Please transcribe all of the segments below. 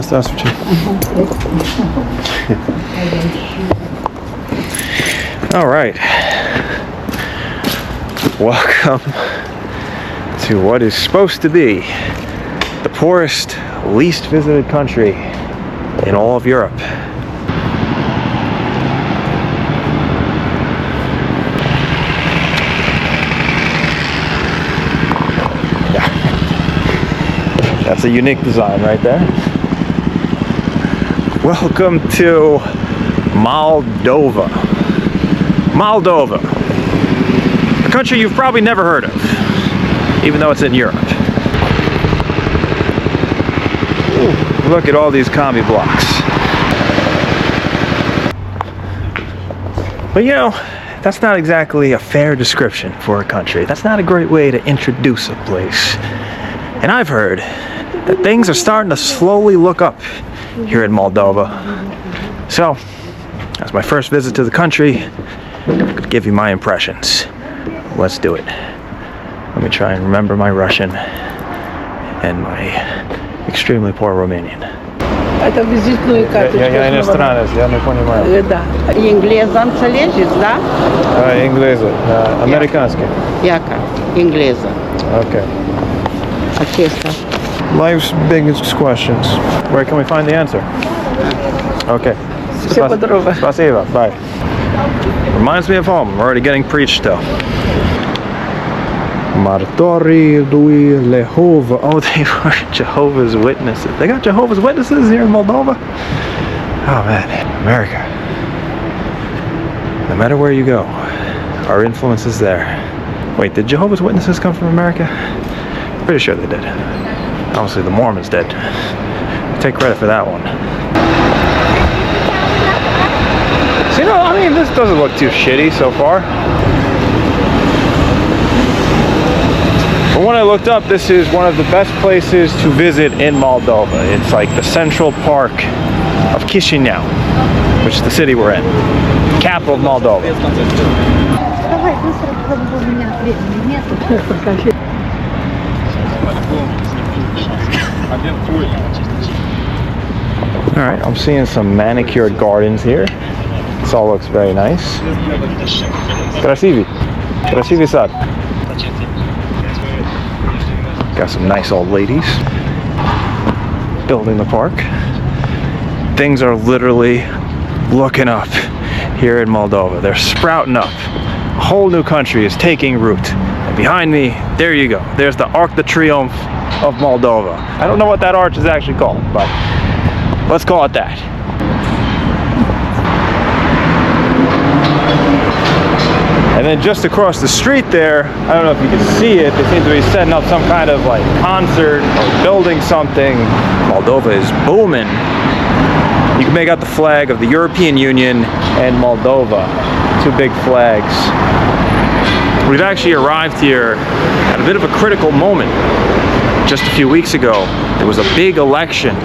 Здравствуйте. All right. Welcome to what is supposed to be the poorest, least visited country in all of Europe. That's a unique design right there. Welcome to Moldova. Moldova. A country you've probably never heard of, even though it's in Europe. Ooh, look at all these commie blocks. But you know, that's not exactly a fair description for a country. That's not a great way to introduce a place. And I've heard that things are starting to slowly look up here in Moldova. So, as my first visit to the country, I'm gonna give you my impressions. Let's do it. Let me try and remember my Russian and my extremely poor Romanian. Это визитную карточку. Я иностранец, я не понимаю. Да. Инглеза înțelegeți, да? Engleză, americanski. Яка? Инглеза. Okay. Acesta. Life's biggest questions. Where can we find the answer? Okay. Spasibo. Bye. Reminds me of home. I'm already getting preached to. Martori lui Lehova. Oh, they were Jehovah's Witnesses. They got Jehovah's Witnesses here in Moldova? Oh man, America. No matter where you go, our influence is there. Wait, did Jehovah's Witnesses come from America? Pretty sure they did. Obviously the Mormons did. Take credit for that one. So, you know, I mean, this doesn't look too shitty so far. But when I looked up, this is one of the best places to visit in Moldova. It's like the central park of Chisinau, which is the city we're in. Capital of Moldova. Alright, I'm seeing some manicured gardens here. This all looks very nice. Красивый. Красивый сад. Got some nice old ladies building the park. Things are literally looking up here in Moldova. They're sprouting up. A whole new country is taking root. And behind me, there you go. There's the Arc de Triomphe of Moldova. I don't know what that arch is actually called, but let's call it that. And then just across the street there, I don't know if you can see it, they seem to be setting up some kind of like concert or building something. Moldova is booming. You can make out the flag of the European Union and Moldova. Two big flags. We've actually arrived here at a bit of a critical moment. Just a few weeks ago, there was a big election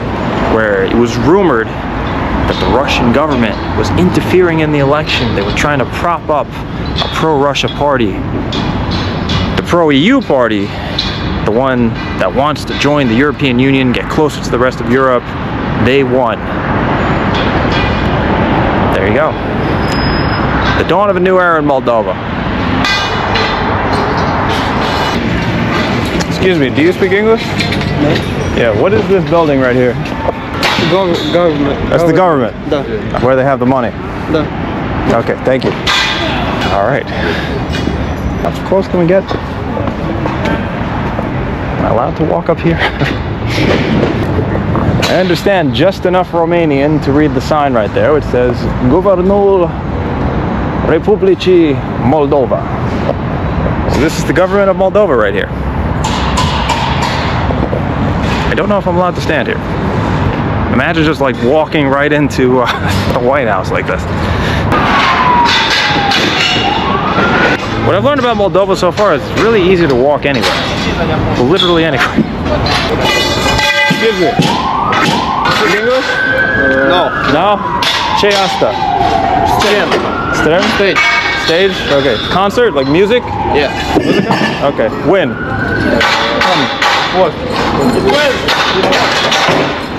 where it was rumored that the Russian government was interfering in the election. They were trying to prop up a pro-Russia party. The pro-EU party, the one that wants to join the European Union, get closer to the rest of Europe, they won. There you go. The dawn of a new era in Moldova. Excuse me, do you speak English? No. Yeah, what is this building right here? Government. That's the government? Да. Where they have the money? Да. Okay, thank you. All right. How close can we get? Am I allowed to walk up here? I understand just enough Romanian to read the sign right there, which says Guvernul Republicii Moldova. So this is the government of Moldova right here. I don't know if I'm allowed to stand here. Imagine just like walking right into the White House like this. What I've learned about Moldova so far is it's really easy to walk anywhere. Literally anywhere. Excuse me. Speak English? No. No? Ce asta? Strem? Stage. Stage? Okay. Concert? Like music? Yeah. Okay. When? What?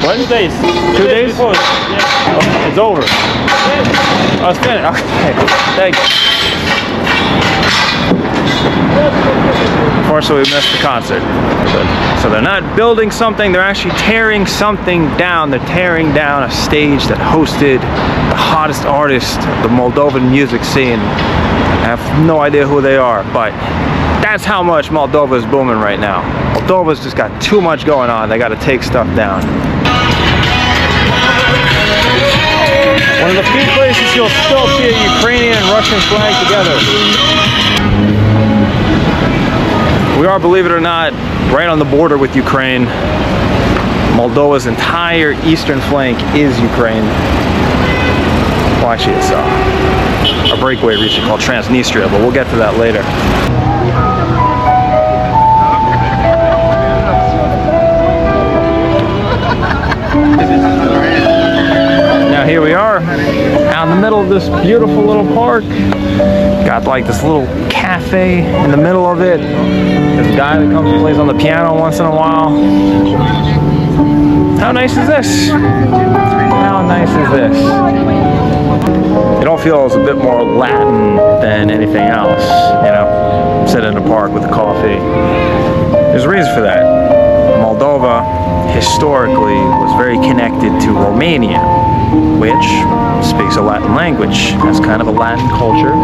What? 2 days. 2 days? Before. Yeah. Oh, it's over. Oh, it's finished. Okay. Thank you. Unfortunately, we missed the concert. So they're not building something, they're actually tearing something down. They're tearing down a stage that hosted the hottest artist of the Moldovan music scene. I have no idea who they are, but that's how much Moldova is booming right now. Moldova's just got too much going on. They got to take stuff down. One of the few places you'll still see a Ukrainian and Russian flag together. We are, believe it or not, right on the border with Ukraine. Moldova's entire eastern flank is Ukraine. Well, actually, it's a breakaway region called Transnistria, but we'll get to that later. Now here we are, out in the middle of this beautiful little park. Got like this little cafe in the middle of it. There's a guy that comes and plays on the piano once in a while. How nice is this? How nice is this? It all feels a bit more Latin than anything else, you know? Sitting in a park with a coffee. There's a reason for that. Moldova historically was very connected to Romania, which speaks a Latin language. That's kind of a Latin culture.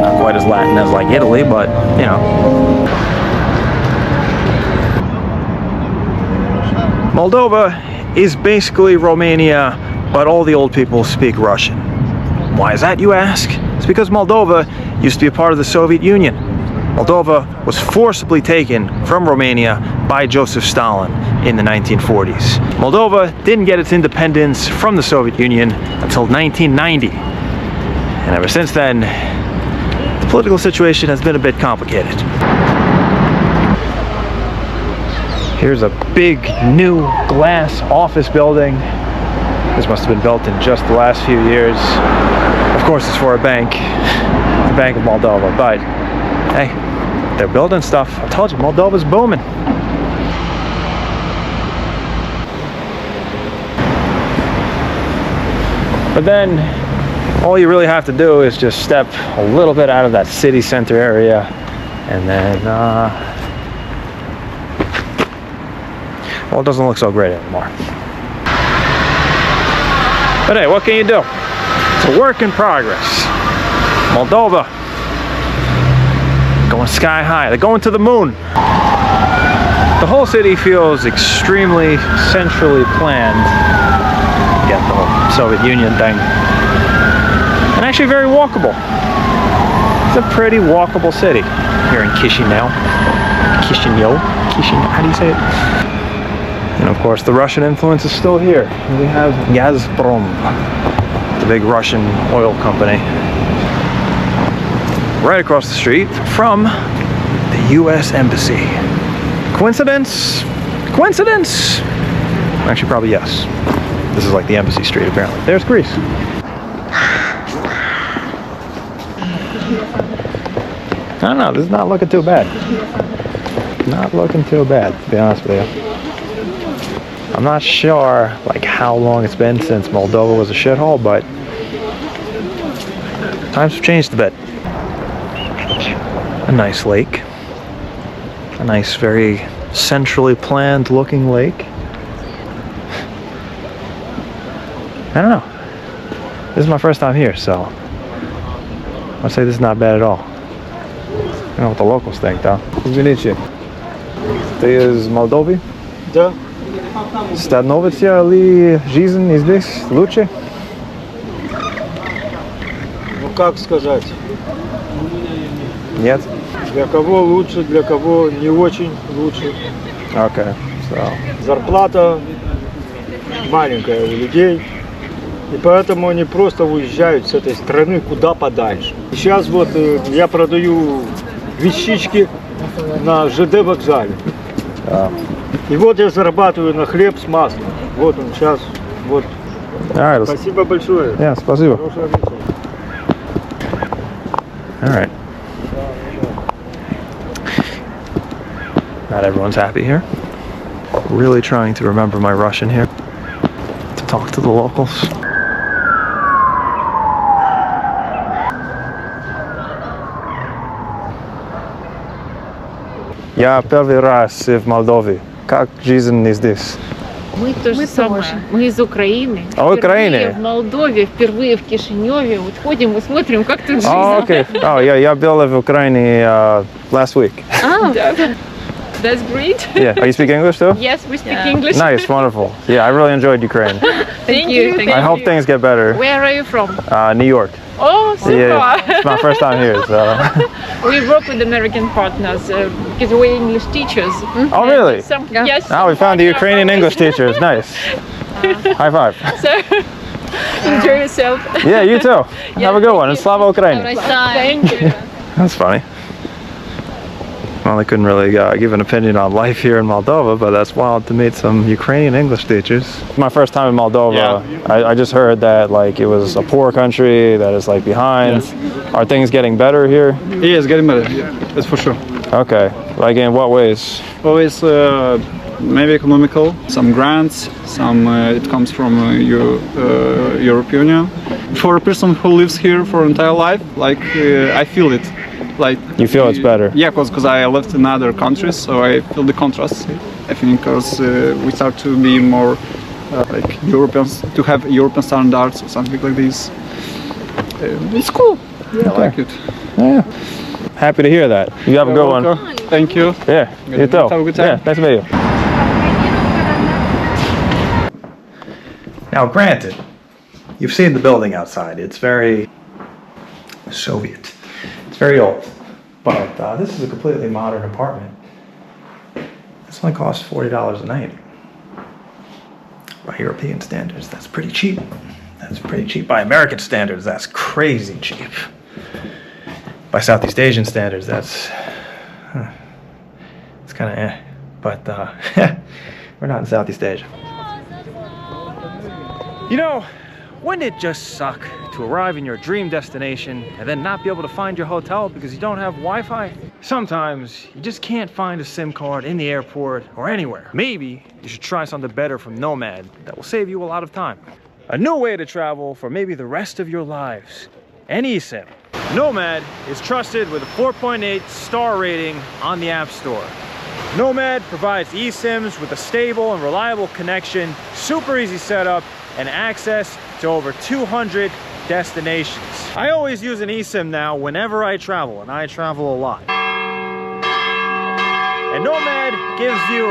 Not quite as Latin as like Italy, but you know. Moldova is basically Romania, but all the old people speak Russian. Why is that, you ask? It's because Moldova used to be a part of the Soviet Union. Moldova was forcibly taken from Romania by Joseph Stalin in the 1940s. Moldova didn't get its independence from the Soviet Union until 1990. And ever since then, the political situation has been a bit complicated. Here's a big new glass office building. This must have been built in just the last few years. Of course, it's for a bank, the Bank of Moldova, but hey, they're building stuff. I told you, Moldova's booming. But then, all you really have to do is just step a little bit out of that city center area, and then, well, it doesn't look so great anymore. But hey, what can you do? It's a work in progress. Moldova, going sky high. They're going to the moon. The whole city feels extremely centrally planned. Get the whole Soviet Union thing. And actually very walkable. It's a pretty walkable city here in Chisinau. Chisinau? How do you say it? And of course the Russian influence is still here. We have Gazprom, the big Russian oil company. Right across the street from the US Embassy. Coincidence? Coincidence? Actually, probably yes. This is like the Embassy Street, apparently. There's Greece. I don't know, this is not looking too bad. Not looking too bad, to be honest with you. I'm not sure like how long it's been since Moldova was a shithole, but times have changed a bit. A nice lake. A nice, very centrally planned looking lake. I don't know. This is my first time here, so I'd say this is not bad at all. I don't know what the locals think, though. Извините. Ты из Молдовы? Да. Становится ли жизнь здесь лучше? Ну как сказать? Нет? Для кого лучше, для кого не очень лучше. Okay, so. Зарплата маленькая у людей. И поэтому они просто уезжают с этой страны куда подальше. Сейчас вот я продаю вещички на ЖД вокзале. И вот я зарабатываю на хлеб с маслом. Вот он сейчас. Вот. All right, Спасибо большое. yeah, спасибо. Хорошего вечера. All right. Not everyone's happy here. Really trying to remember my Russian here to talk to the locals. Я первый раз в Молдове. Как жизнь здесь? Мы то же самое. Мы из Украины. А, Украины? Впервые в Молдове, впервые в Кишиневе. Вот ходим и смотрим, как тут жизнь. Oh, okay. Oh, я был в Украине last week. That's great. Yeah. Oh, you speak English too? Yes, we speak English. Nice, wonderful. Yeah, I really enjoyed Ukraine. Thank you. I hope things get better. Where are you from? New York. Oh, super. Yeah, it's my first time here, so. We work with American partners because we're English teachers. Oh, really? Yes. Now we found the Ukrainian English teachers. Nice. High five. So, enjoy yourself. Yeah, you too. Have a good one. And Slava Ukraini. Thank you. That's funny. Well, I couldn't really give an opinion on life here in Moldova, but that's wild to meet some Ukrainian English teachers. My first time in Moldova, I just heard that like it was a poor country that is like behind. Yes. Are things getting better here? Yeah, it's getting better. That's for sure. Okay. Like in what ways? Always maybe economical. Some grants. Some it comes from European Union. For a person who lives here for entire life, like I feel it. Like You feel it's better? Yeah, because I lived in other countries, so I feel the contrast. I think because we start to be more like Europeans, to have European standards or something like this. It's cool. Yeah, I like it. Yeah. Happy to hear that. You have a good one. Thank you. Yeah, you too. Have a good time. Yeah, nice to meet you. Now, granted, you've seen the building outside. It's very Soviet. It's very old. But this is a completely modern apartment. This only costs $40 a night. By European standards, that's pretty cheap. That's pretty cheap. By American standards, that's crazy cheap. By Southeast Asian standards, it's kind of eh. But we're not in Southeast Asia. You know, wouldn't it just suck to arrive in your dream destination and then not be able to find your hotel because you don't have Wi-Fi? Sometimes you just can't find a SIM card in the airport or anywhere. Maybe you should try something better from Nomad that will save you a lot of time. A new way to travel for maybe the rest of your lives. An eSIM. Nomad is trusted with a 4.8 star rating on the App Store. Nomad provides eSIMs with a stable and reliable connection, super easy setup, and access to over 200 destinations. I always use an eSIM now whenever I travel, and I travel a lot. And Nomad gives you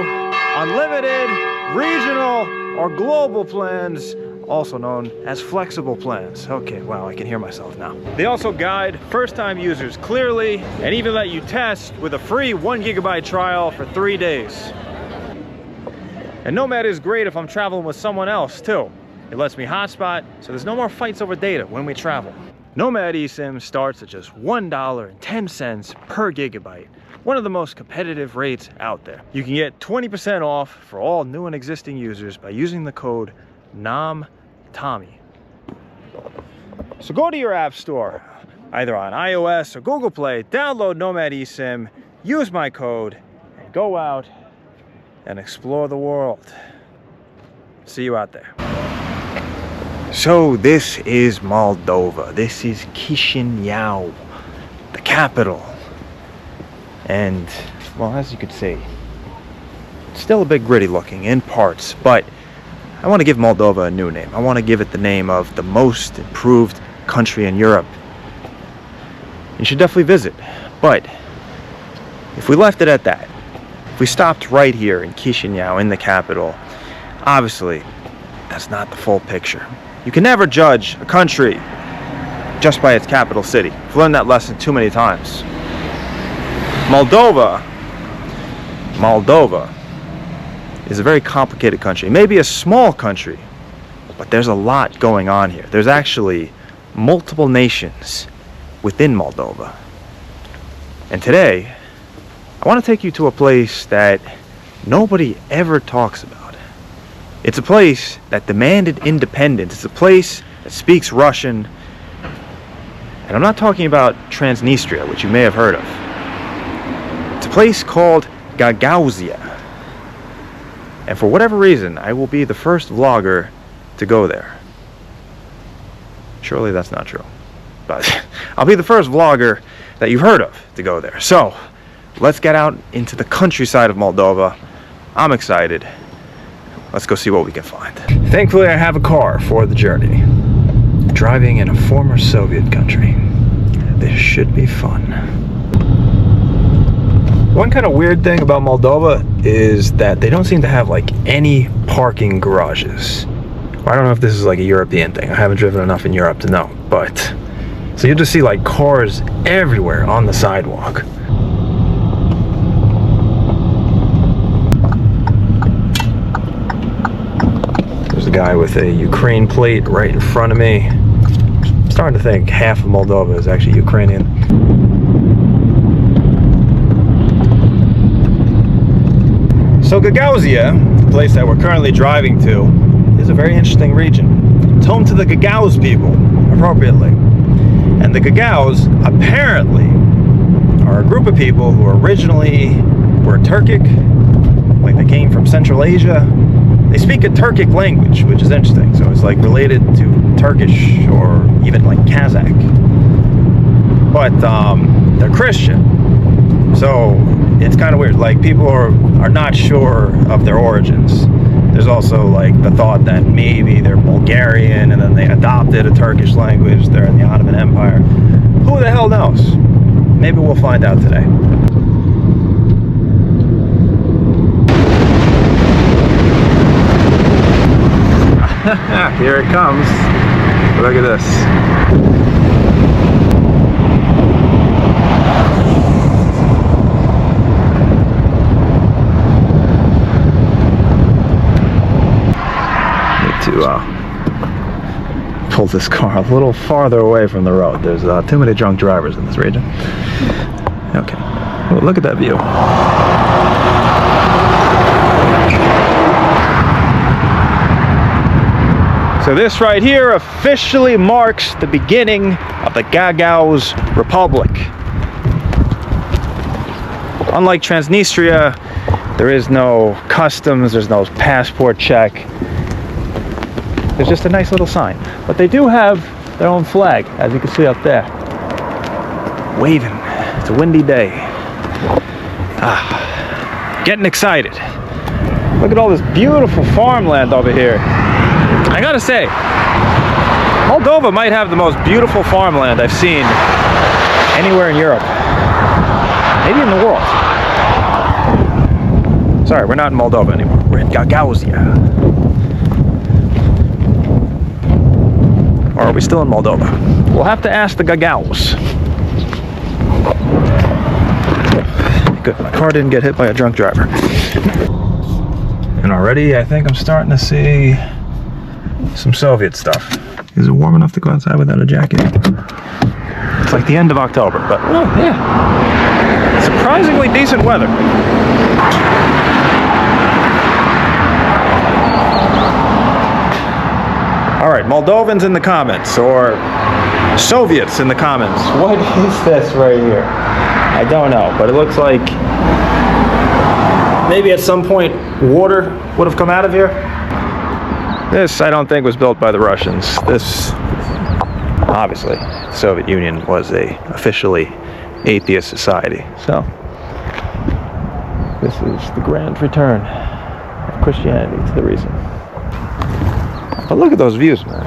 unlimited, regional, or global plans, also known as flexible plans. Okay, wow, I can hear myself now. They also guide first-time users clearly and even let you test with a free 1 GB trial for 3 days. And Nomad is great if I'm traveling with someone else too. It lets me hotspot, so there's no more fights over data when we travel. Nomad eSIM starts at just $1.10 per gigabyte, one of the most competitive rates out there. You can get 20% off for all new and existing users by using the code NAMTOMMY. So go to your app store, either on iOS or Google Play, download Nomad eSIM, use my code, and go out and explore the world. See you out there. So this is Moldova. This is Chisinau, the capital. And, well, as you could see, it's still a bit gritty looking in parts, but I want to give Moldova a new name. I want to give it the name of the most improved country in Europe. You should definitely visit. But if we left it at that, if we stopped right here in Chisinau, in the capital, obviously that's not the full picture. You can never judge a country just by its capital city. I've learned that lesson too many times. Moldova is a very complicated country. Maybe a small country, but there's a lot going on here. There's actually multiple nations within Moldova. And today, I want to take you to a place that nobody ever talks about. It's a place that demanded independence. It's a place that speaks Russian. And I'm not talking about Transnistria, which you may have heard of. It's a place called Gagauzia. And for whatever reason, I will be the first vlogger to go there. Surely that's not true. But I'll be the first vlogger that you've heard of to go there. So, let's get out into the countryside of Moldova. I'm excited. Let's go see what we can find. Thankfully, I have a car for the journey. Driving in a former Soviet country. This should be fun. One kind of weird thing about Moldova is that they don't seem to have like any parking garages. I don't know if this is like a European thing. I haven't driven enough in Europe to know, but so you'll just see like cars everywhere on the sidewalk. There's a guy with a Ukraine plate right in front of me. I'm starting to think half of Moldova is actually Ukrainian. So Gagauzia, the place that we're currently driving to, is a very interesting region. It's home to the Gagauz people, appropriately. And the Gagauz, apparently, are a group of people who originally were Turkic, like they came from Central Asia. They speak a Turkic language, which is interesting. So it's like related to Turkish or even like Kazakh. But they're Christian. So it's kind of weird. Like people are not sure of their origins. There's also like the thought that maybe they're Bulgarian and then they adopted a Turkish language. They're in the Ottoman Empire. Who the hell knows? Maybe we'll find out today. Here it comes. Look at this. To pull this car a little farther away from the road. There's too many drunk drivers in this region. Okay, well, look at that view. So this right here officially marks the beginning of the Gagauz Republic. Unlike Transnistria, there is no customs, there's no passport check. There's just a nice little sign. But they do have their own flag, as you can see up there. Waving. It's a windy day. Getting excited. Look at all this beautiful farmland over here. I gotta say, Moldova might have the most beautiful farmland I've seen anywhere in Europe. Maybe in the world. Sorry, we're not in Moldova anymore. We're in Gagauzia. Or are we still in Moldova? We'll have to ask the Gagauz. Good, my car didn't get hit by a drunk driver. And already I think I'm starting to see some Soviet stuff. Is it warm enough to go outside without a jacket? It's like the end of October, but oh, yeah. Surprisingly decent weather. All right, Moldovans in the comments, or Soviets in the comments. What is this right here? I don't know, but it looks like maybe at some point water would have come out of here. This, I don't think, was built by the Russians. This, obviously, the Soviet Union was a officially atheist society. So, this is the grand return of Christianity to the region. But look at those views, man.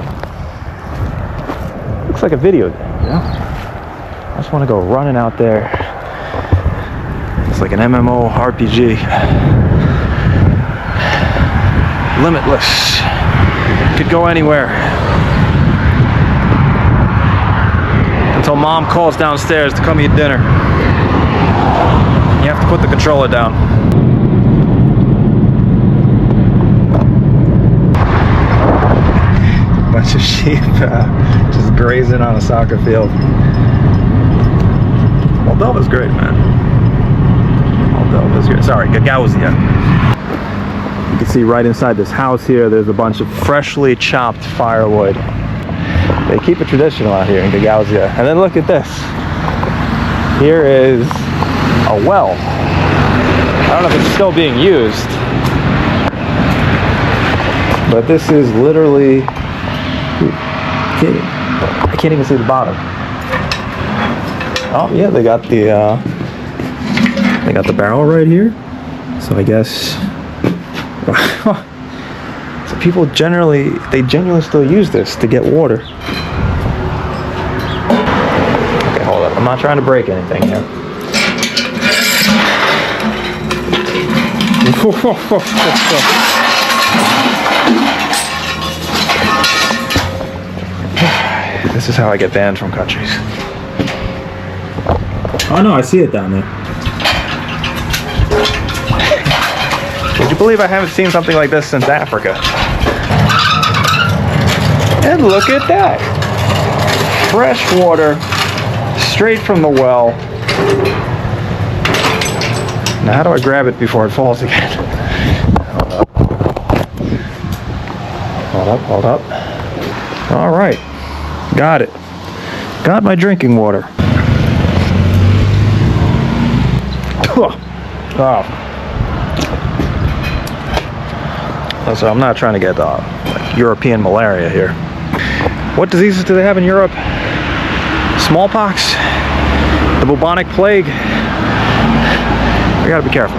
Looks like a video game, you know? I just want to go running out there. It's like an MMO RPG. Limitless. Could go anywhere. Until mom calls downstairs to come eat dinner. You have to put the controller down. Bunch of sheep just grazing on a soccer field. Moldova's great, man. Moldova's great. Sorry, Gagauzia. You can see right inside this house here, there's a bunch of freshly chopped firewood. They keep it traditional out here in Gagauzia. And then look at this. Here is a well. I don't know if it's still being used. But this is literally, I can't even see the bottom. Oh yeah, they got the barrel right here. So I guess, so people genuinely still use this to get water. Okay, hold up. I'm not trying to break anything here. This is how I get banned from countries. Oh no, I see it down there. Would you believe I haven't seen something like this since Africa? And look at that. Fresh water, straight from the well. Now how do I grab it before it falls again? Hold up. All right, got it. Got my drinking water. Oh. So I'm not trying to get like European malaria here. What diseases do they have in Europe? Smallpox? The bubonic plague? We gotta be careful.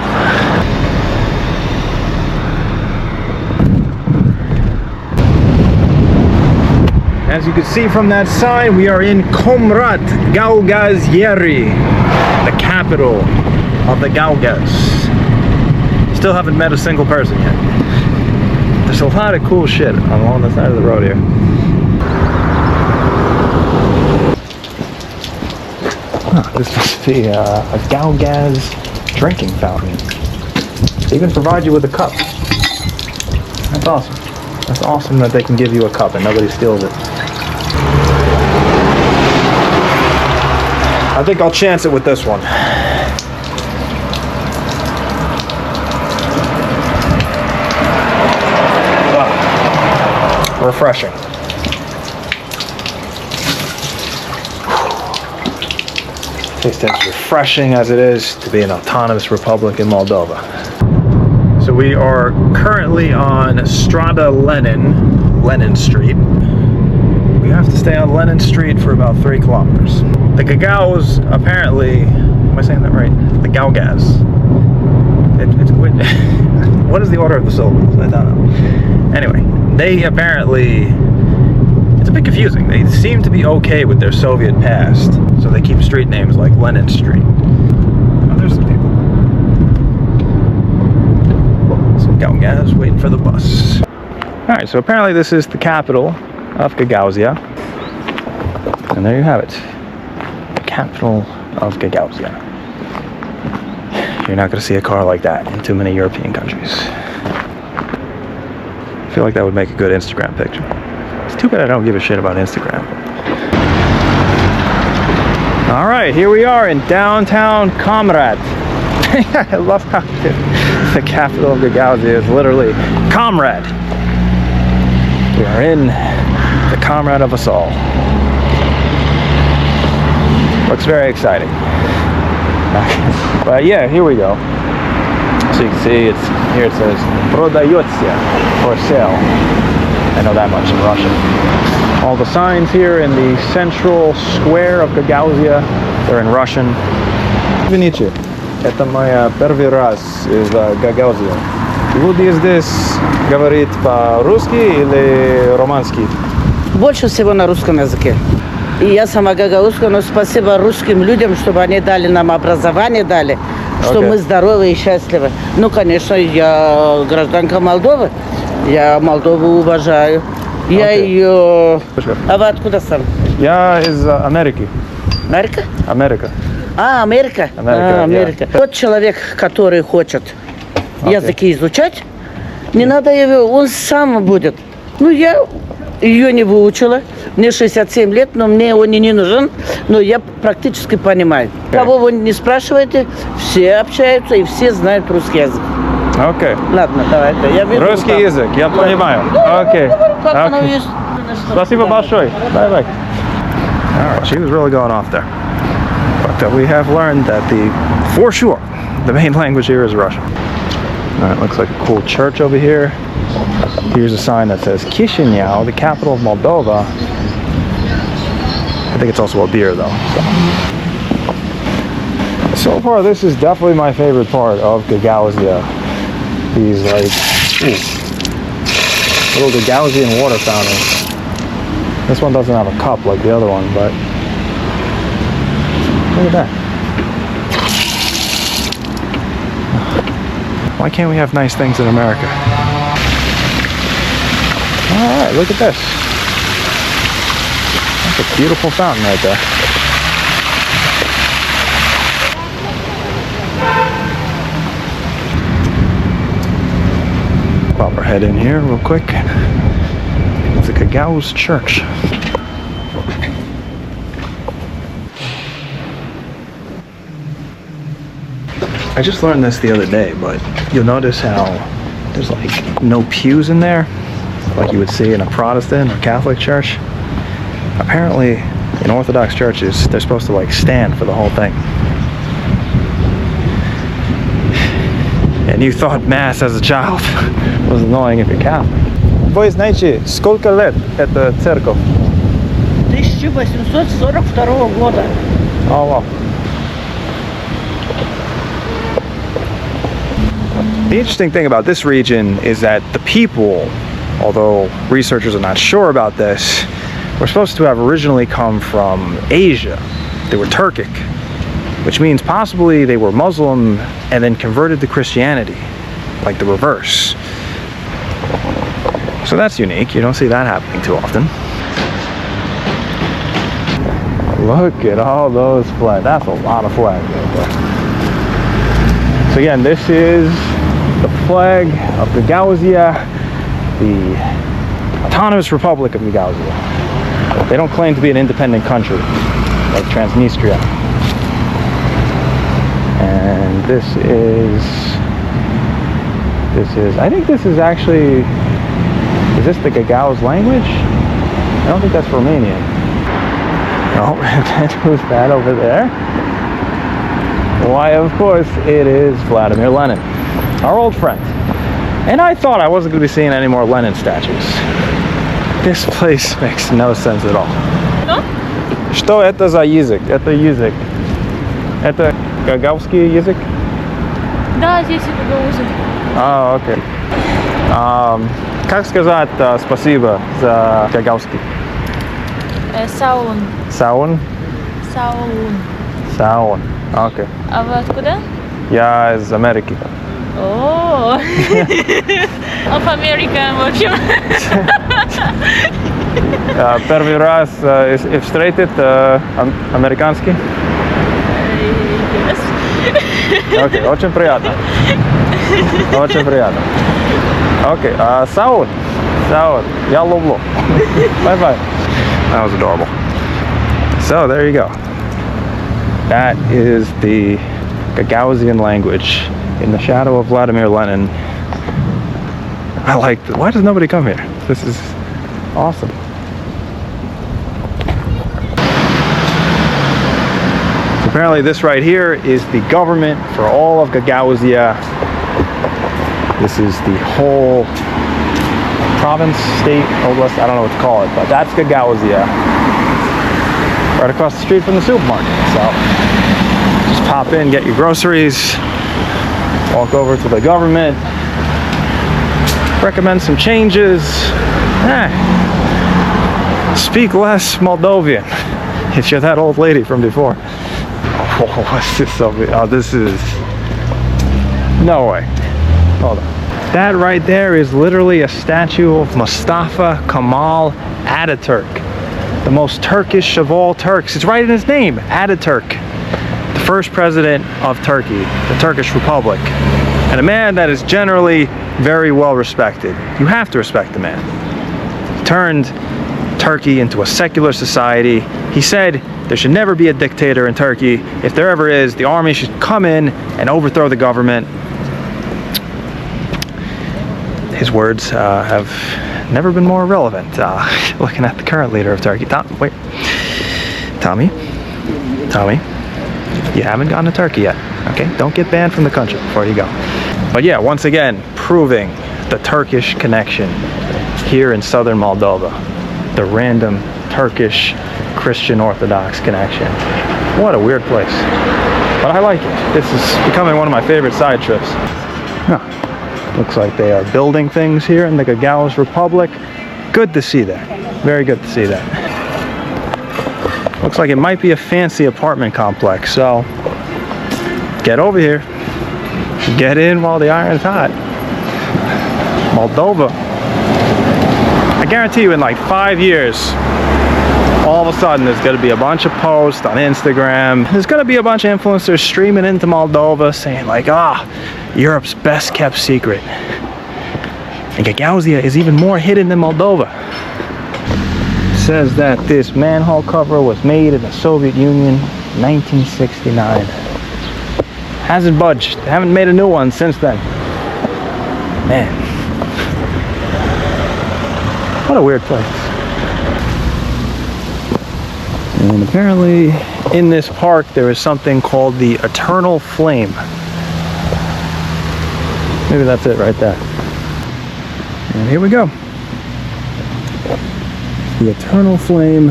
As you can see from that sign, we are in Comrat Gagauzia, the capital of the Gagauz. Still haven't met a single person yet. There's a lot of cool shit along the side of the road here. This must be a Gagauz drinking fountain. They even provide you with a cup. That's awesome. That's awesome that they can give you a cup and nobody steals it. I think I'll chance it with this one. Refreshing. Tastes as refreshing as it is to be an autonomous republic in Moldova. So we are currently on Strada Lenin Street. We have to stay on Lenin Street for about 3 kilometers. The Gagauz, apparently, am I saying that right? The Gagauz. What is the order of the syllables? I don't know. Anyway, they apparently, it's a bit confusing. They seem to be okay with their Soviet past, so they keep street names like Lenin Street. Oh, there's some people. Some Gagauz waiting for the bus. Alright, so apparently this is the capital of Gagauzia. And there you have it. The capital of Gagauzia. You're not going to see a car like that in too many European countries. I feel like that would make a good Instagram picture. It's too bad I don't give a shit about Instagram. All right, here we are in downtown Comrat. I love how the capital of Gagauzia is literally Comrade. We are in the comrade of us all. Looks very exciting. But yeah, here we go. So you can see here it says Продается, for sale. I know that much in Russian. All the signs here in the central square of Gagauzia, they're in Russian. Извините, это моя первый раз из Гагаузия. Люди здесь говорят по-русски или романски? Больше всего на русском языке. И я сама гагаузка, но спасибо русским людям, чтобы они дали нам образование, дали, что мы здоровы и счастливы. Ну, конечно, я гражданка Молдовы, я Молдову уважаю. Я ее... А вы откуда сам? Я из Америки. Америка? Америка. Америка? Америка. Тот человек, который хочет языки изучать, не надо его, он сам будет. Ну, я ее не выучила, мне 67 лет, но мне он не нужен, но я практически понимаю. Кого вы не спрашиваете, все общаются и все знают русский язык. Окей. Ладно, давайте. Я веду Русский там. язык, я понимаю. Окей. Как оно есть? Спасибо большое. Bye-bye. Alright, she was really going off there. But we have learned that for sure, the main language here is Russian. Alright, looks like a cool church over here. Here's a sign that says Chisinau, the capital of Moldova. I think it's also a beer though. So far, this is definitely my favorite part of Gagauzia. These like little Gagauzian water fountains. This one doesn't have a cup like the other one, but look at that. Why can't we have nice things in America? Alright, look at this. That's a beautiful fountain right there. Pop our head in here real quick. It's a Gagauz church. I just learned this the other day, but you'll notice how there's like no pews in there, like you would see in a Protestant or Catholic church. Apparently, in Orthodox churches, they're supposed to like stand for the whole thing. And you thought Mass as a child was annoying if you're Catholic. Вы знаете, сколько лет эта церковь? 1842 года. Oh, wow. The interesting thing about this region is that the people, although researchers are not sure about this, were supposed to have originally come from Asia. They were Turkic, which means possibly they were Muslim and then converted to Christianity, like the reverse. So that's unique. You don't see that happening too often. Look at all those flags. That's a lot of flags right there. So again, this is the flag of Gagauzia, the Autonomous Republic of Gagauzia. They don't claim to be an independent country like Transnistria. And this is, I think this is actually, is this the Gagauz language? I don't think that's Romanian. No, who's that over there? Why, of course, it is Vladimir Lenin, our old friend. And I thought I wasn't going to be seeing any more Lenin statues. This place makes no sense at all. No? Что это за язык? Это язык. Это гагаузский язык? Да, здесь и Гагаузия. А, окей. Как сказать спасибо за гагаузский? Саун. Саун? Саун. Саун. Окей. А вы откуда? Я из Америки. О, of America, в общем. Первый раз встретит американский? Yes. Окей, очень приятно. Очень приятно. Окей, Саун. Саун. Я люблю. Bye-bye. That was adorable. So there you go. That is the Gagauzian language in the shadow of Vladimir Lenin. I like it. Why does nobody come here? This is awesome. So apparently this right here is the government for all of Gagauzia. This is the whole province, state, oblast, I don't know what to call it, but that's Gagauzia. Right across the street from the supermarket. So just pop in, get your groceries, walk over to the government, recommend some changes. Speak less Moldovan if you're that old lady from before. Oh, what's this over here? Oh, this is... No way. Hold on. That right there is literally a statue of Mustafa Kemal Ataturk, the most Turkish of all Turks. It's right in his name, Ataturk, the first president of Turkey, the Turkish Republic, and a man that is generally very well respected. You have to respect the man. He turned Turkey into a secular society. He said there should never be a dictator in Turkey. If there ever is, the army should come in and overthrow the government. His words have never been more relevant. Looking at the current leader of Turkey. Tommy, you haven't gone to Turkey yet, okay? Don't get banned from the country before you go. But yeah, once again, proving the Turkish connection here in southern Moldova. The random Turkish Christian Orthodox connection. What a weird place. But I like it. This is becoming one of my favorite side trips. Huh. Looks like they are building things here in the Gagauz Republic. Good to see that. Very good to see that. Looks like it might be a fancy apartment complex, so get over here. Get in while the iron's hot. Moldova. I guarantee you in like 5 years, all of a sudden there's going to be a bunch of posts on Instagram. There's going to be a bunch of influencers streaming into Moldova saying like, Europe's best kept secret. And Gagauzia is even more hidden than Moldova. It says that this manhole cover was made in the Soviet Union 1969. Hasn't budged. They haven't made a new one since then. Man. What a weird place. And apparently in this park there is something called the Eternal Flame. Maybe that's it right there. And here we go. The Eternal Flame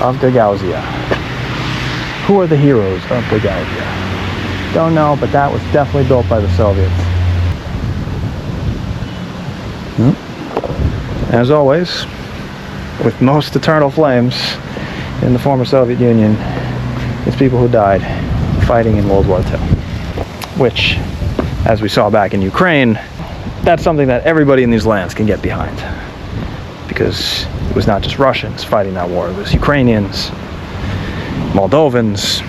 of Gagauzia. Who are the heroes of Gagauzia? Don't know, but that was definitely built by the Soviets. As always, with most eternal flames in the former Soviet Union, it's people who died fighting in World War II. Which, as we saw back in Ukraine, that's something that everybody in these lands can get behind. Because it was not just Russians fighting that war, it was Ukrainians, Moldovans,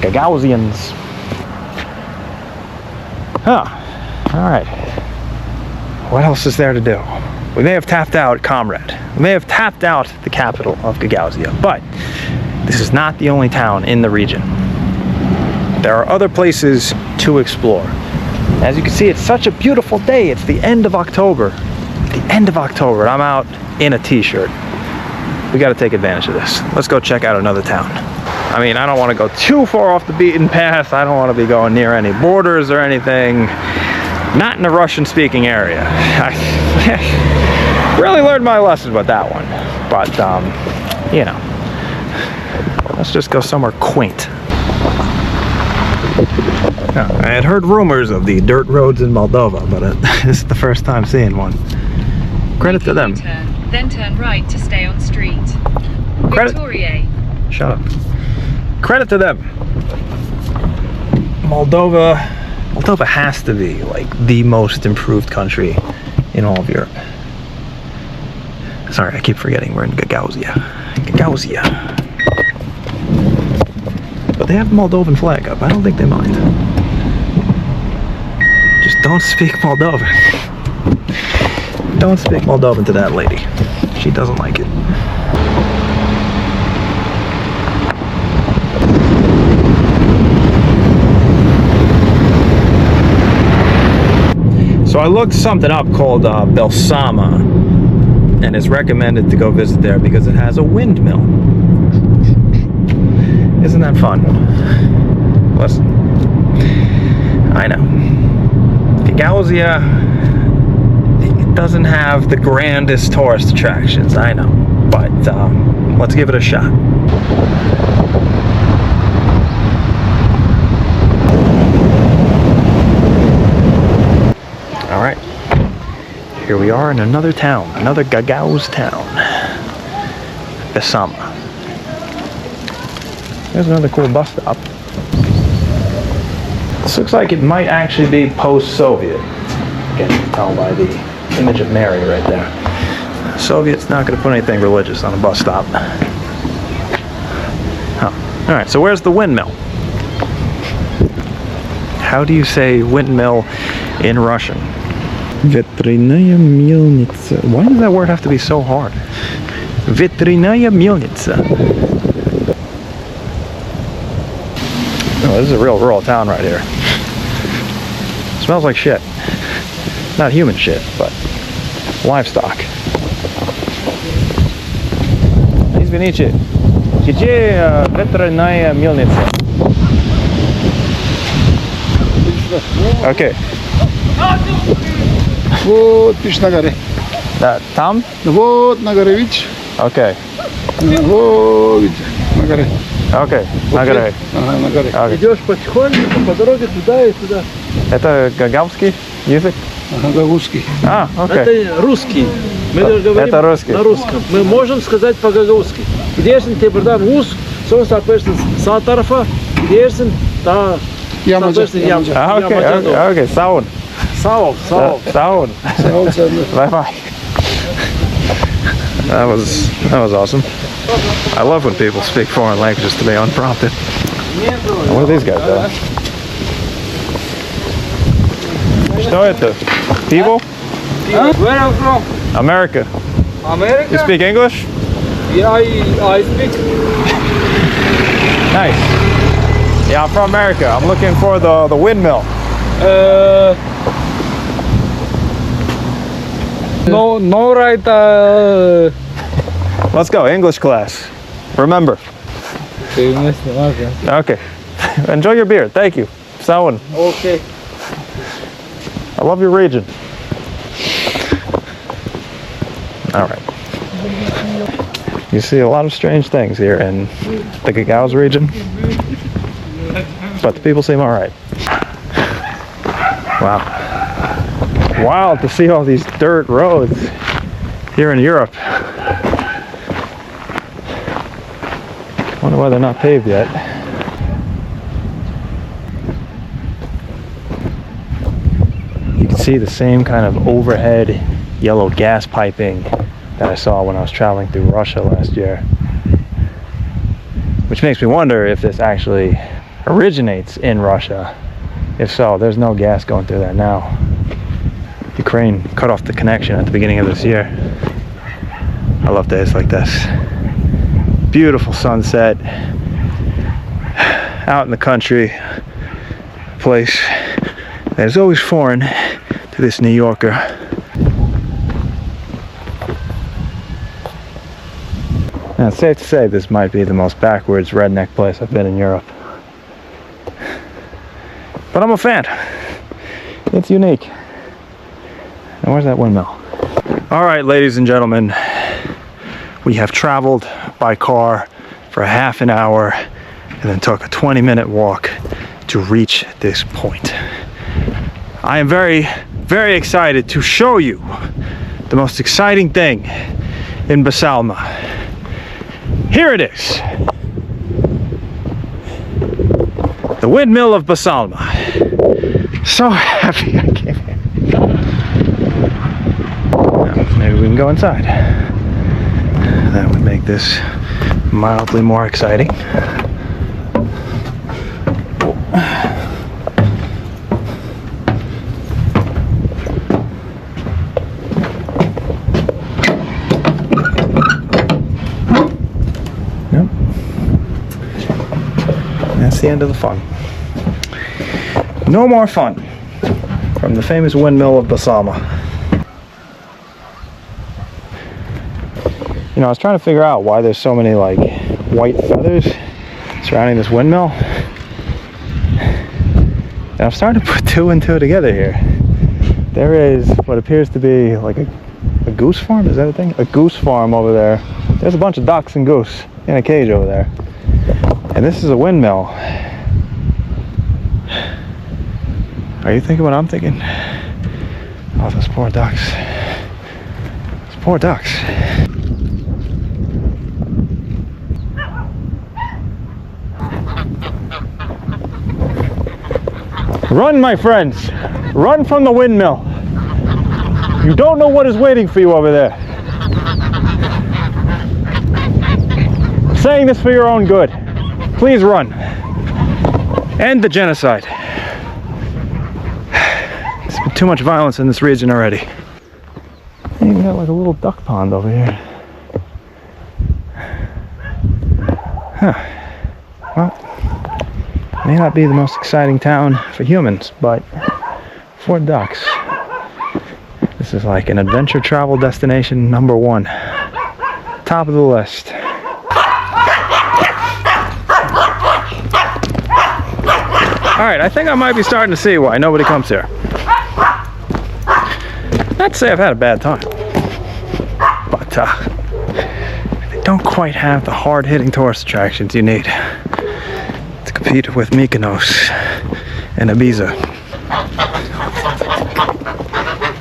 Gagauzians. Alright. What else is there to do? We may have tapped out Comrade. We may have tapped out the capital of Gagauzia, but this is not the only town in the region. There are other places to explore. As you can see, it's such a beautiful day. It's the end of October. The end of October, and I'm out in a t-shirt. We got to take advantage of this. Let's go check out another town. I mean, I don't want to go too far off the beaten path. I don't want to be going near any borders or anything. Not in a Russian-speaking area. I really learned my lesson about that one. But, you know, let's just go somewhere quaint. I had heard rumors of the dirt roads in Moldova, but this is the first time seeing one. Credit to them. Then turn right to stay on street. Victoria. Shut up. Credit to them. Moldova has to be like the most improved country in all of Europe. Sorry, I keep forgetting we're in Gagauzia. Gagauzia. But they have the Moldovan flag up. I don't think they mind. Just don't speak Moldovan. Don't speak Moldovan to that lady. She doesn't like it. So I looked something up called Belsama, and it's recommended to go visit there because it has a windmill. Isn't that fun? Listen, I know. Gagauzia, it doesn't have the grandest tourist attractions, I know. But let's give it a shot. Alright, here we are in another town, another Gagauz town. Belsama. There's another cool bus stop. This looks like it might actually be post-Soviet. Again, you can tell by the image of Mary right there. Soviet's not going to put anything religious on a bus stop. Oh. Alright, so where's the windmill? How do you say windmill in Russian? Ветряная мельница. Why does that word have to be so hard? Ветряная мельница. Oh, this is a real rural town right here. Smells like shit. Not human shit, but livestock. Извините, где ветряная мельница? Okay. Вот, видишь, на горе. Там? Вот, на горе, видишь? Okay. Вот, видишь, на горе. Okay. На горе. Ага, на горе. Okay. Идешь потихоньку по дороге туда и туда. Это гагаузский язык? Ага, гагаузский. А, окей. Это русский. Мы говорим Это русский. на русском. Мы можем сказать по-гагаузски. Gidersin te buradan Rus, sonra saparsın sağ tarafa, gidersin daha Yamaca. saparsın Yamaca. Ah, okay, Yamaca doğru. okay, okay. Sağ ol. Sağ ol, sağ ol. Sağ ol. Sağ ol sen de. Bye bye. That was awesome. I love when people speak foreign languages to me unprompted. What are these guys doing? Что это? People? Where are you from? America. America? You speak English? Yeah, I speak. Nice. Yeah, I'm from America. I'm looking for the windmill. No right. Let's go, English class. Remember. Okay. Enjoy your beer. Thank you. Sağ Okay. I love your region. All right. You see a lot of strange things here in the Gagauz region, but the people seem all right. Wow. Wild to see all these dirt roads here in Europe. Wonder why they're not paved yet. You can see the same kind of overhead yellow gas piping that I saw when I was traveling through Russia last year. Which makes me wonder if this actually originates in Russia. If so, there's no gas going through there now. Ukraine cut off the connection at the beginning of this year. I love days like this. Beautiful sunset. Out in the country. Place that is always foreign to this New Yorker. Now, it's safe to say this might be the most backwards redneck place I've been in Europe. But I'm a fan. It's unique. And where's that windmill? All right, ladies and gentlemen, we have traveled by car for half an hour and then took a 20-minute walk to reach this point. I am very, very excited to show you the most exciting thing in Basalma. Here it is. The windmill of Basalma. So happy I came here. Now, maybe we can go inside. That would make this mildly more exciting. That's the end of the fun. No more fun from the famous windmill of Basalma. You know, I was trying to figure out why there's so many like white feathers surrounding this windmill. And I'm starting to put two and two together here. There is what appears to be like a goose farm, is that a thing? A goose farm over there. There's a bunch of ducks and goose in a cage over there. And this is a windmill. Are you thinking what I'm thinking? Oh, those poor ducks. Those poor ducks. Run, my friends. Run from the windmill. You don't know what is waiting for you over there. I'm saying this for your own good. Please run. End the genocide. There's been too much violence in this region already. You even got like a little duck pond over here. Huh. Well, may not be the most exciting town for humans, but for ducks, this is like an adventure travel destination number one. Top of the list. Alright, I think I might be starting to see why nobody comes here. I'd say I've had a bad time. But they don't quite have the hard-hitting tourist attractions you need to compete with Mykonos and Ibiza.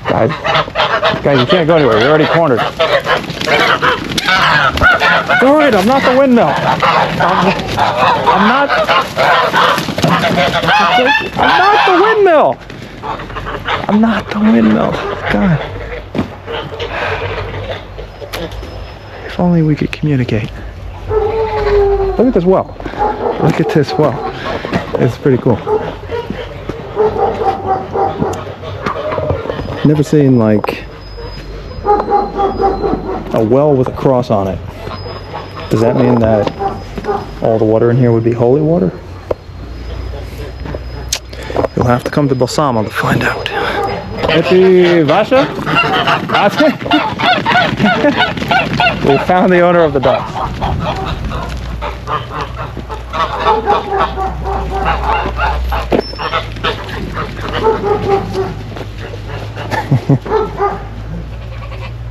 Guys, you can't go anywhere. You're already cornered. It's all right. I'm not the windmill. I'm not the windmill. I'm not the windmill. God. If only we could communicate. Look at this well. Look at this well. It's pretty cool. Never seen like a well with a cross on it. Does that mean that all the water in here would be holy water? You'll have to come to Balsamo to find out. Eti Vasha? We found the owner of the duck.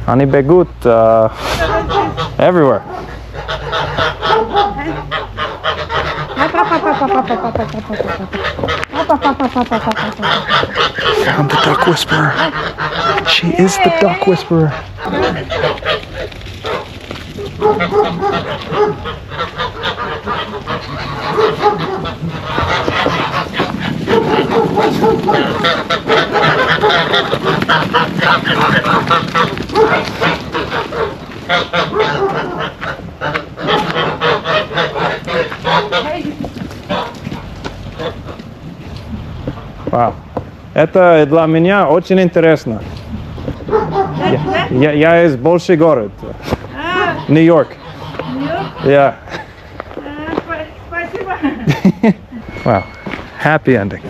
Ani begut everywhere. Found the duck whisperer. She is the duck whisperer. Вау. Это для меня очень интересно. Я из большой город. Нью-Йорк. Yeah. Wow. Happy ending.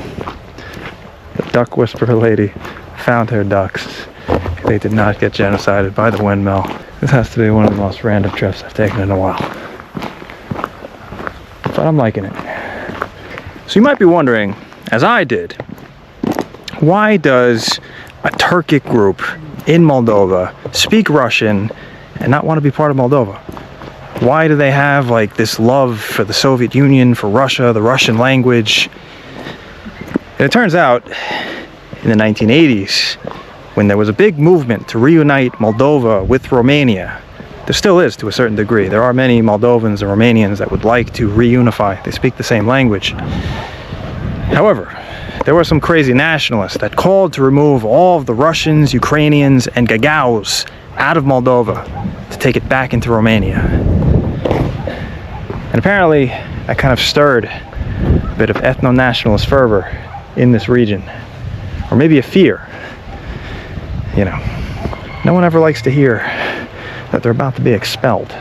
The duck whisperer lady found her ducks. They did not get genocided by the windmill. This has to be one of the most random trips I've taken in a while. But I'm liking it. So you might be wondering, as I did, why does a Turkic group in Moldova speak Russian and not want to be part of Moldova? Why do they have like this love for the Soviet Union, for Russia, the Russian language? And it turns out in the 1980s, when there was a big movement to reunite Moldova with Romania, there still is to a certain degree. There are many Moldovans and Romanians that would like to reunify. They speak the same language. However, there were some crazy nationalists that called to remove all of the Russians, Ukrainians, and Gagauz out of Moldova to take it back into Romania. And apparently, that kind of stirred a bit of ethno-nationalist fervor in this region. Or maybe a fear. You know, no one ever likes to hear that they're about to be expelled.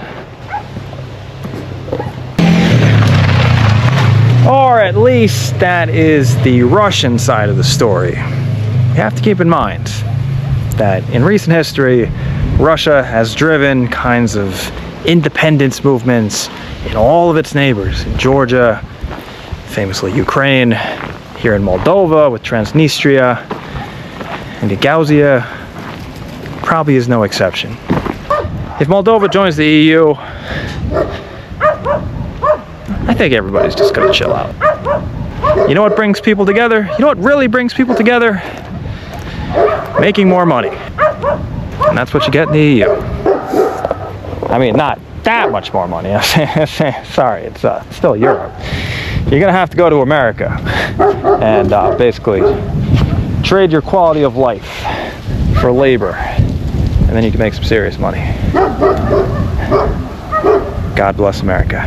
Or at least that is the Russian side of the story. You have to keep in mind that in recent history, Russia has driven kinds of independence movements in all of its neighbors. In Georgia, famously Ukraine, here in Moldova with Transnistria, and Gagauzia probably is no exception. If Moldova joins the EU, I think everybody's just gonna chill out. You know what brings people together? You know what really brings people together? Making more money. And that's what you get in the EU. I mean, not that much more money. Sorry, it's still Europe. You're gonna have to go to America and basically trade your quality of life for labor, and then you can make some serious money. God bless America.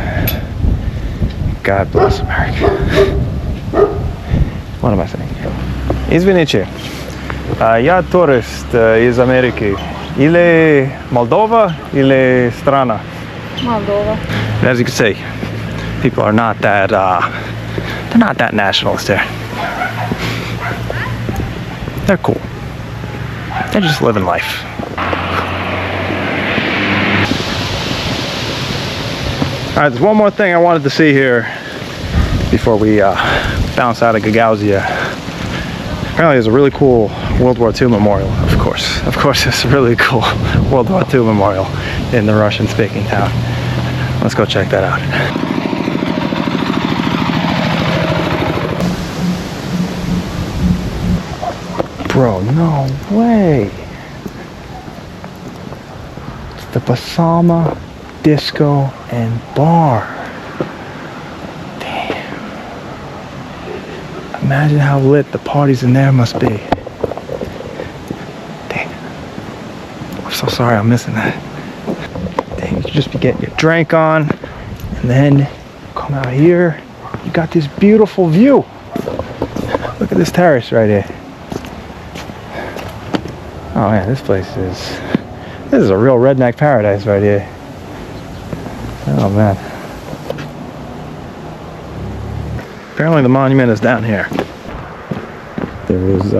God bless America. What am I saying? Извините, я турист из Америки. Или Moldova, или страна? Moldova. As you can see, people are not that they're not that nationalist here. They're cool. They're just living life. All right, there's one more thing I wanted to see here before we bounce out of Gagauzia. Apparently there's a really cool World War II memorial, of course. Of course there's a really cool World War II memorial in the Russian-speaking town. Let's go check that out. Bro, no way! It's the Basama Disco and Bar. Damn. Imagine how lit the parties in there must be. Damn. I'm so sorry I'm missing that. Damn, you should just be getting your drink on, and then come out here. You got this beautiful view. Look at this terrace right here. Oh man, this is a real redneck paradise right here. Oh man. Apparently the monument is down here. There is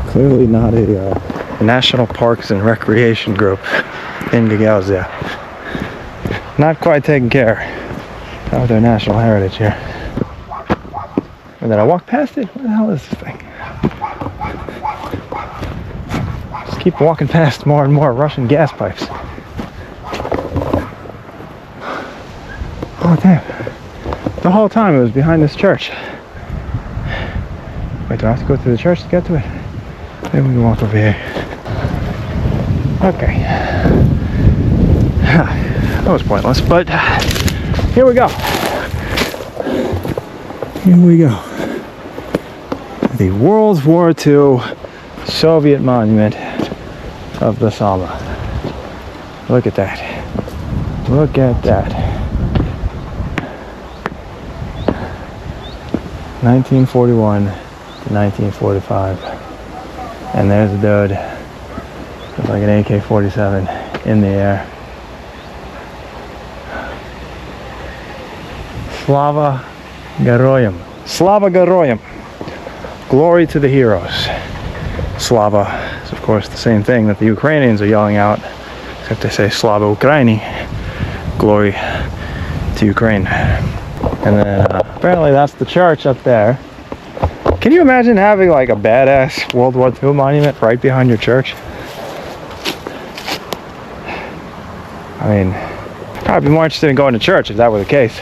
clearly not a National Parks and Recreation Group in Gagauzia. Not quite taking care of their national heritage here. And then I walked past it. What the hell is this thing? Just keep walking past more and more Russian gas pipes. Oh damn. The whole time it was behind this church. Wait, do I have to go to the church to get to it? Maybe we can walk over here. Okay. That was pointless, but here we go. Here we go. The World War II Soviet monument of the Saba. Look at that. Look at that. 1941 to 1945. And there's a dude with like an AK-47 in the air. Slava Garoyam. Slava Garoyam. Glory to the heroes. Slava is of course the same thing that the Ukrainians are yelling out, except they say Slava Ukraini. Glory to Ukraine. And then apparently that's the church up there. Can you imagine having like a badass World War II monument right behind your church? I mean, I'd be more interested in going to church if that were the case.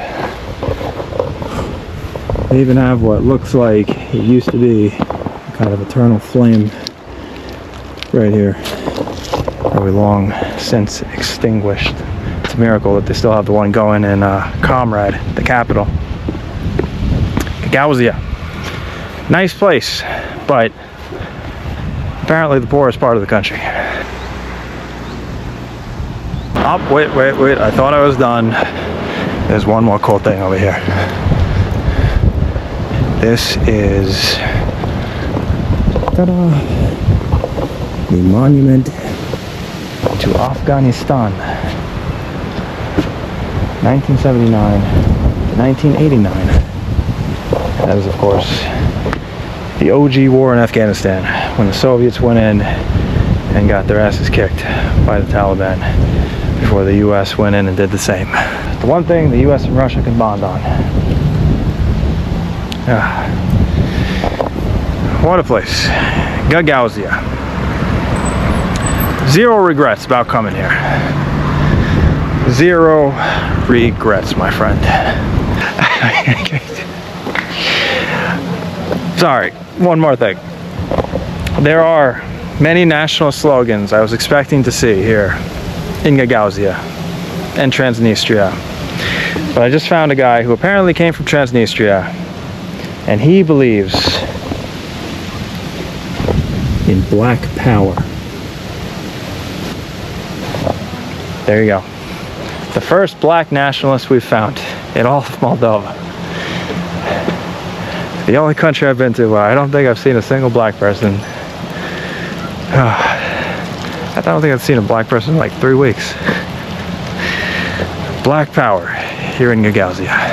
They even have what looks like it used to be kind of eternal flame right here. Probably long since extinguished. It's a miracle that they still have the one going in Comrade, the capital. Gagauzia. Nice place, but apparently the poorest part of the country. Oh, wait. I thought I was done. There's one more cool thing over here. This is ta-da, the monument to Afghanistan. 1979 to 1989. That is, of course, the OG war in Afghanistan, when the Soviets went in and got their asses kicked by the Taliban before the US went in and did the same. The one thing the US and Russia can bond on. What a place. Gagauzia. Zero regrets about coming here. Zero regrets, my friend. Sorry, one more thing. There are many national slogans I was expecting to see here in Gagauzia and Transnistria. But I just found a guy who apparently came from Transnistria, and he believes in black power. There you go. The first black nationalist we've found in all of Moldova. The only country I've been to where I don't think I've seen a single black person. I don't think I've seen a black person in like 3 weeks. Black power here in Gagauzia.